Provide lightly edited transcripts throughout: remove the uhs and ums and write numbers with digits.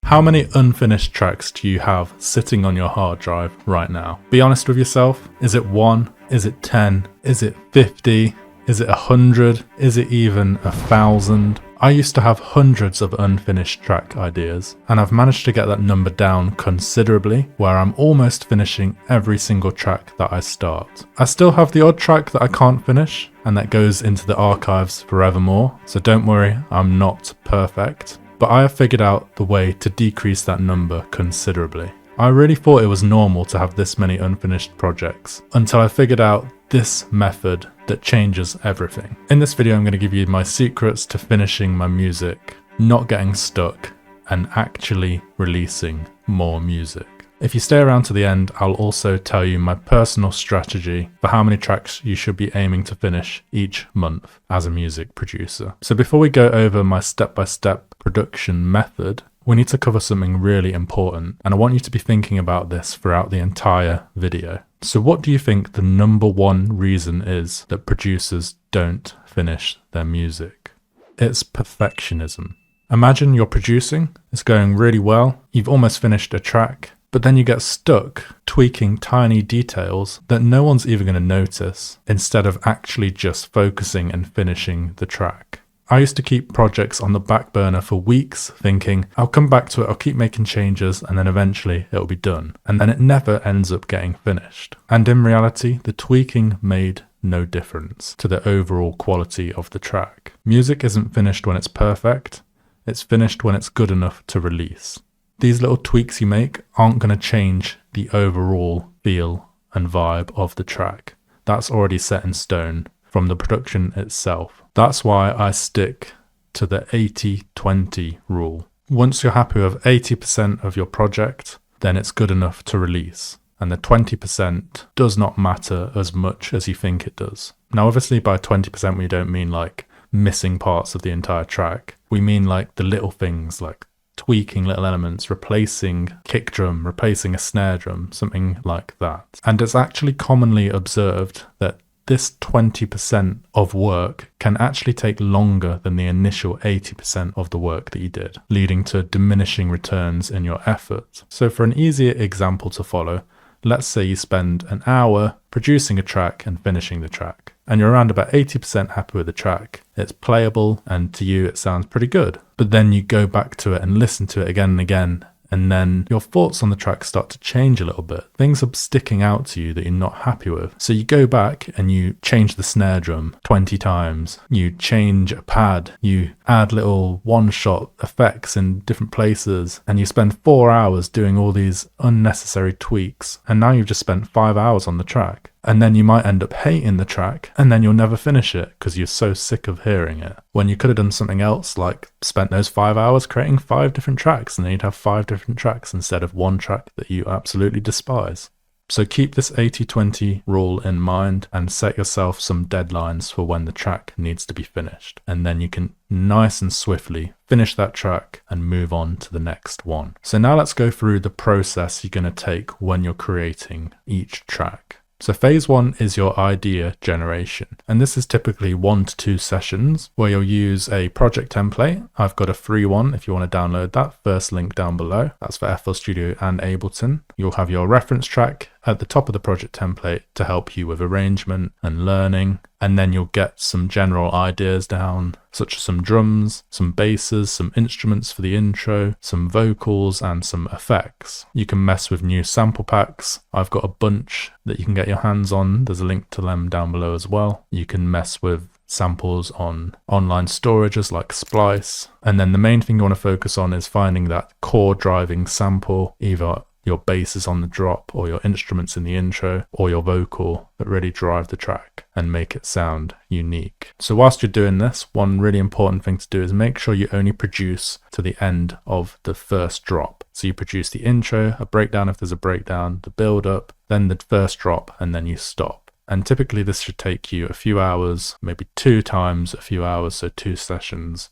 How many unfinished tracks do you have sitting on your hard drive right now? Be honest with yourself. Is it 1? Is it 10? Is it 50? Is it 100? Is it even 1,000? I used to have hundreds of unfinished track ideas, and I've managed to get that number down considerably, where I'm almost finishing every single track that I start. I still have the odd track that I can't finish, and that goes into the archives forevermore, so don't worry, I'm not perfect. But I have figured out the way to decrease that number considerably. I really thought it was normal to have this many unfinished projects, until I figured out this method that changes everything. In this video I'm going to give you my secrets to finishing my music, not getting stuck, and actually releasing more music. If you stay around to the end, I'll also tell you my personal strategy for how many tracks you should be aiming to finish each month as a music producer. So before we go over my step-by-step production method, we need to cover something really important, and I want you to be thinking about this throughout the entire video. So what do you think the number one reason is that producers don't finish their music? It's perfectionism. Imagine you're producing, it's going really well, you've almost finished a track, but then you get stuck tweaking tiny details that no one's even going to notice, instead of actually just focusing and finishing the track. I used to keep projects on the back burner for weeks thinking, I'll come back to it, I'll keep making changes, and then eventually it'll be done. And then it never ends up getting finished. And in reality, the tweaking made no difference to the overall quality of the track. Music isn't finished when it's perfect, it's finished when it's good enough to release. These little tweaks you make aren't going to change the overall feel and vibe of the track. That's already set in stone from the production itself. That's why I stick to the 80-20 rule. Once you're happy with 80% of your project, then it's good enough to release. And the 20% does not matter as much as you think it does. Now obviously by 20% we don't mean like missing parts of the entire track. We mean like the little things like tweaking little elements, replacing kick drum, replacing a snare drum, something like that. And it's actually commonly observed that this 20% of work can actually take longer than the initial 80% of the work that you did, leading to diminishing returns in your effort. So for an easier example to follow, let's say you spend an hour producing a track and finishing the track, and you're around about 80% happy with the track. It's playable, and to you it sounds pretty good. But then you go back to it and listen to it again and again, and then your thoughts on the track start to change a little bit. Things are sticking out to you that you're not happy with. So you go back and you change the snare drum 20 times. You change a pad. You add little one-shot effects in different places. And you spend 4 hours doing all these unnecessary tweaks. And now you've just spent 5 hours on the track. And then you might end up hating the track, and then you'll never finish it because you're so sick of hearing it. When you could have done something else, like spent those 5 hours creating 5 different tracks, and then you'd have 5 different tracks instead of one track that you absolutely despise. So keep this 80-20 rule in mind and set yourself some deadlines for when the track needs to be finished. And then you can nice and swiftly finish that track and move on to the next one. So now let's go through the process you're going to take when you're creating each track. So phase 1 is your idea generation, and this is typically 1 to 2 sessions where you'll use a project template. I've got a free one if you want to download that, first link down below. That's for FL Studio and Ableton. You'll have your reference track at the top of the project template to help you with arrangement and learning, and then you'll get some general ideas down, such as some drums, some basses, some instruments for the intro, some vocals, and some effects. You can mess with new sample packs. I've got a bunch that you can get your hands on. There's a link to them down below as well. You can mess with samples on online storages like Splice. And then the main thing you want to focus on is finding that core driving sample, either your bass is on the drop or your instruments in the intro or your vocal that really drive the track and make it sound unique. So whilst you're doing this, one really important thing to do is make sure you only produce to the end of the first drop. So you produce the intro, a breakdown if there's a breakdown, the build up, then the first drop, and then you stop. And typically this should take you a few hours, maybe 2 times a few hours, so 2 sessions.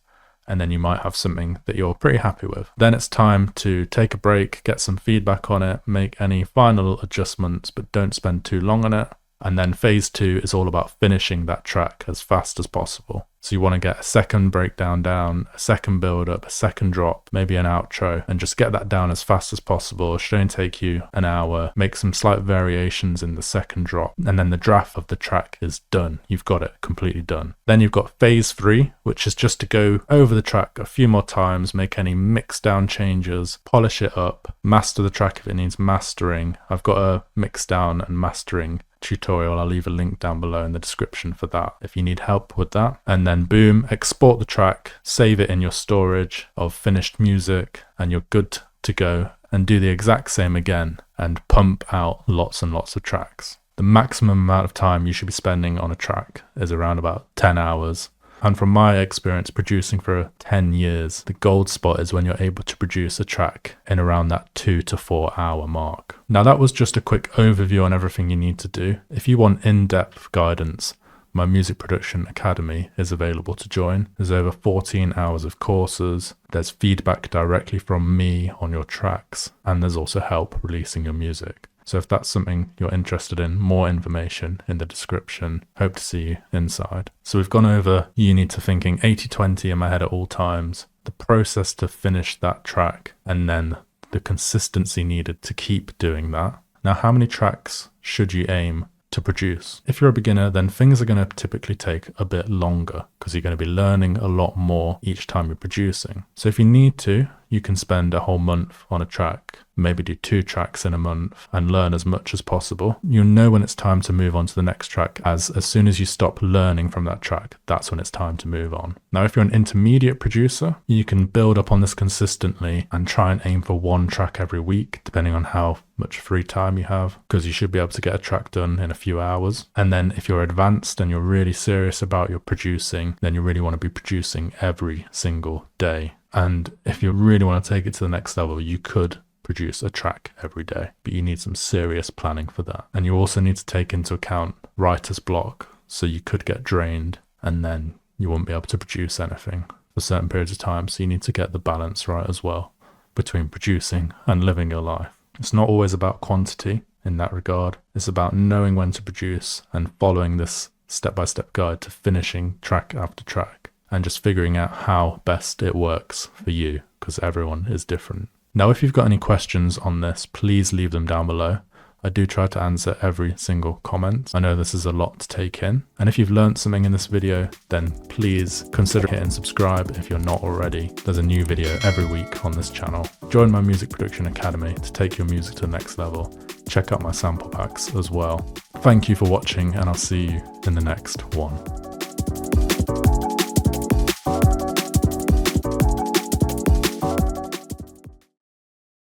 And then you might have something that you're pretty happy with. Then it's time to take a break, get some feedback on it, make any final adjustments, but don't spend too long on it. And then phase 2 is all about finishing that track as fast as possible. So you want to get a second breakdown down, a second build up, a second drop, maybe an outro, and just get that down as fast as possible. It should only take you an hour. Make some slight variations in the second drop, and then the draft of the track is done. You've got it completely done. Then you've got phase 3, which is just to go over the track a few more times, make any mix down changes, polish it up, master the track if it needs mastering. I've got a mix down and mastering tutorial. I'll leave a link down below in the description for that if you need help with that. And then boom, export the track, save it in your storage of finished music, and you're good to go. And do the exact same again and pump out lots and lots of tracks. The maximum amount of time you should be spending on a track is around about 10 hours. And from my experience producing for 10 years, the gold spot is when you're able to produce a track in around that 2 to 4 hour mark. Now that was just a quick overview on everything you need to do. If you want in-depth guidance, my Music Production Academy is available to join. There's over 14 hours of courses. There's feedback directly from me on your tracks, and there's also help releasing your music. So if that's something you're interested in, more information in the description. Hope to see you inside. So we've gone over you need to thinking 80-20 in my head at all times, the process to finish that track, and then the consistency needed to keep doing that. Now, how many tracks should you aim to produce? If you're a beginner, then things are going to typically take a bit longer because you're going to be learning a lot more each time you're producing. So if you need to, you can spend a whole month on a track, maybe do 2 tracks in a month and learn as much as possible. You'll know when it's time to move on to the next track, as soon as you stop learning from that track, that's when it's time to move on. Now, if you're an intermediate producer, you can build up on this consistently and try and aim for 1 track every week, depending on how much free time you have, because you should be able to get a track done in a few hours. And then if you're advanced and you're really serious about your producing, then you really want to be producing every single day. And if you really want to take it to the next level, you could produce a track every day, but you need some serious planning for that. And you also need to take into account writer's block, so you could get drained and then you won't be able to produce anything for certain periods of time. So you need to get the balance right as well between producing and living your life. It's not always about quantity in that regard. It's about knowing when to produce and following this step-by-step guide to finishing track after track and just figuring out how best it works for you, because everyone is different. Now, if you've got any questions on this, please leave them down below. I do try to answer every single comment. I know this is a lot to take in. And if you've learned something in this video, then please consider hitting subscribe if you're not already. There's a new video every week on this channel. Join my Music Production Academy to take your music to the next level. Check out my sample packs as well. Thank you for watching, and I'll see you in the next one.